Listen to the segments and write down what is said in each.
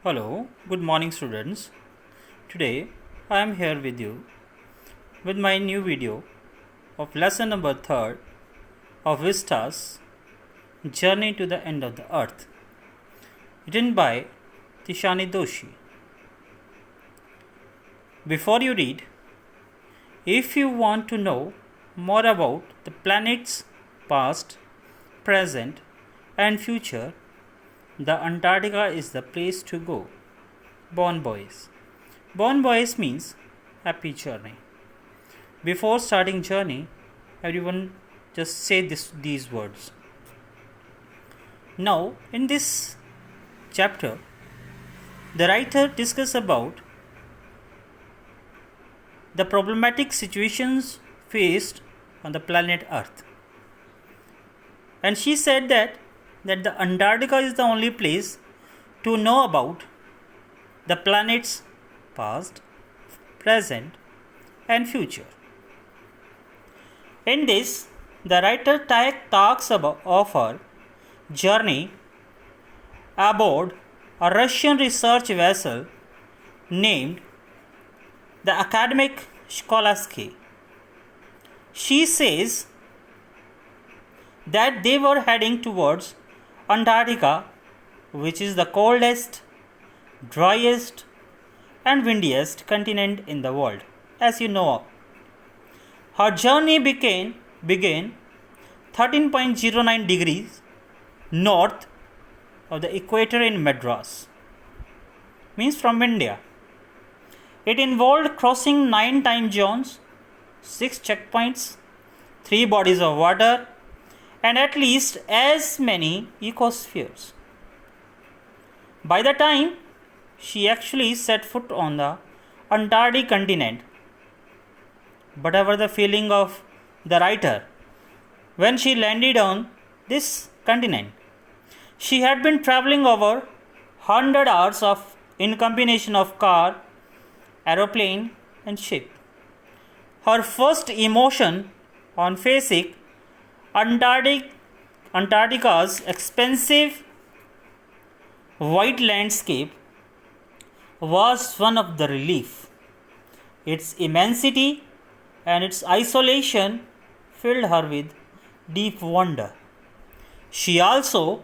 Hello, good morning students. Today I am here with you with my new video of lesson number 3 of Vistas Journey to the End of the Earth, written by Tishani Doshi. Before you read, if you want to know more about the planet's past, present and future, the Antarctica is the place to go. Bon Boys. Bon Boys means happy journey. Before starting journey, everyone just say these words. Now, in this chapter, the writer discusses about the problematic situations faced on the planet Earth. And she said that the Antarctica is the only place to know about the planet's past, present and future. In this, the writer talks of her journey aboard a Russian research vessel named the Academic Shkolasky. She says that they were heading towards Antarctica, which is the coldest, driest and windiest continent in the world, as you know. Her journey began 13.09 degrees north of the equator in Madras, means from India. It involved crossing 9 time zones, 6 checkpoints, 3 bodies of water and at least as many ecospheres. By the time she actually set foot on the Antarctic continent, whatever the feeling of the writer, when she landed on this continent, she had been traveling over 100 hours in combination of car, aeroplane and ship. Her first emotion on facing Antarctica's expansive white landscape was one of the relief. Its immensity and its isolation filled her with deep wonder. She also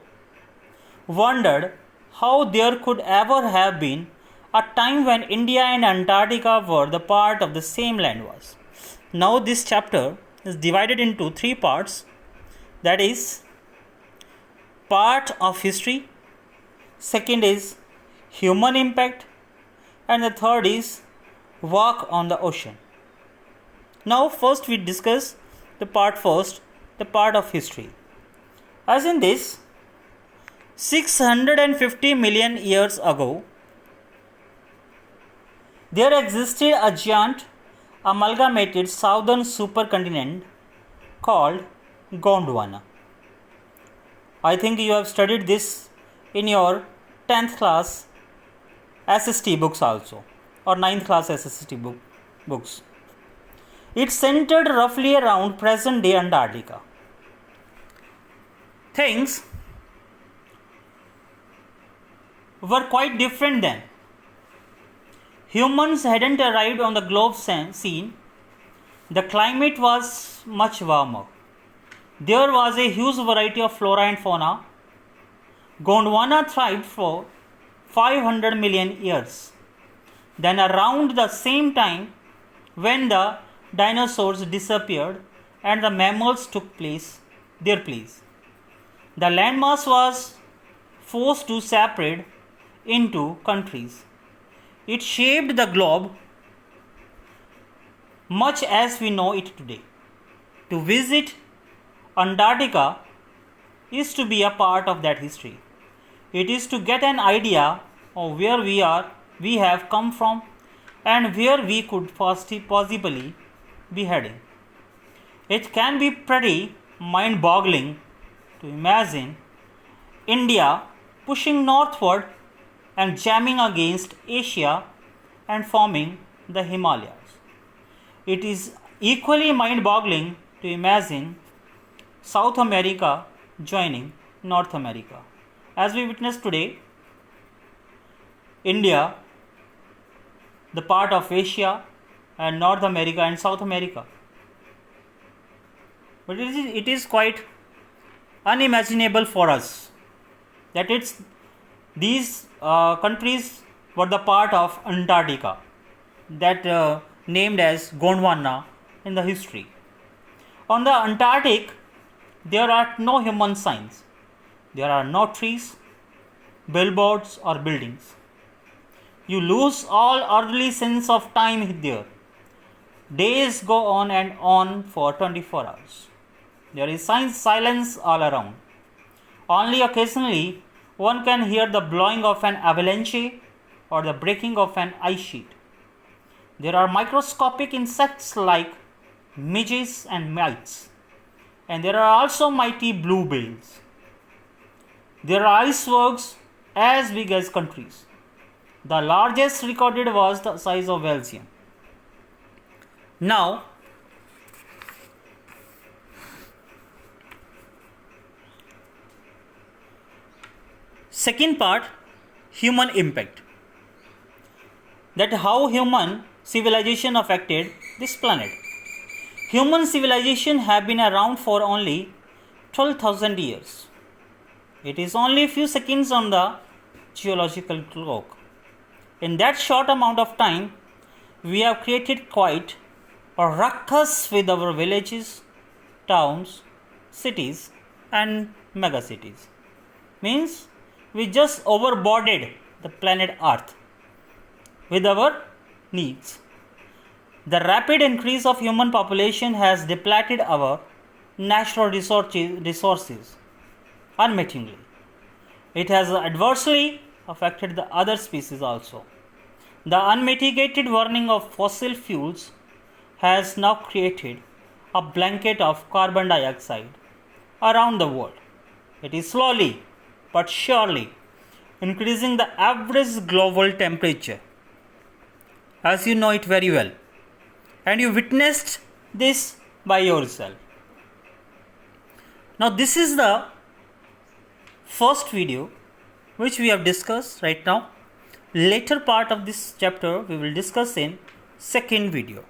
wondered how there could ever have been a time when India and Antarctica were the part of the same land was. Now this chapter is divided into 3 parts. That is part of history, second is human impact, and the third is walk on the ocean. Now first we discuss the part of history. As in this, 650 million years ago, there existed a giant amalgamated southern supercontinent called Gondwana. I think you have studied this in your 10th class SST books also, or 9th class SST books. It centered roughly around present day Antarctica. Things were quite different then. Humans hadn't arrived on the globe scene. The climate was much warmer. There was a huge variety of flora and fauna. Gondwana thrived for 500 million years. Then around the same time, when the dinosaurs disappeared and the mammals took their place, the landmass was forced to separate into countries. It shaped the globe much as we know it today. To visit Antarctica is to be a part of that history. It is to get an idea of where we have come from and where we could possibly be heading. It can be pretty mind-boggling to imagine India pushing northward and jamming against Asia and forming the Himalayas. It is equally mind-boggling to imagine South America joining North America. As we witness today, India, the part of Asia and North America and South America. But it is quite unimaginable for us that these countries were the part of Antarctica, that named as Gondwana in the history. On the Antarctic, there are no human signs. There are no trees, billboards or buildings. You lose all earthly sense of time there. Days go on and on for 24 hours. There is silence all around. Only occasionally one can hear the blowing of an avalanche or the breaking of an ice sheet. There are microscopic insects like midges and mites, and there are also mighty blue whales. There are icebergs as big as countries. The largest recorded was the size of Belgium. Now, second part, human impact. That how human civilization affected this planet. Human civilization have been around for only 12,000 years. It is only a few seconds on the geological clock. In that short amount of time, we have created quite a ruckus with our villages, towns, cities and megacities. Means we just overboarded the planet Earth with our needs. The rapid increase of human population has depleted our natural resources unmittingly. It has adversely affected the other species also. The unmitigated burning of fossil fuels has now created a blanket of carbon dioxide around the world. It is slowly but surely increasing the average global temperature, as you know it very well, and you witnessed this by yourself. Now this is the first video which we have discussed right now. Later part of this chapter we will discuss in second video.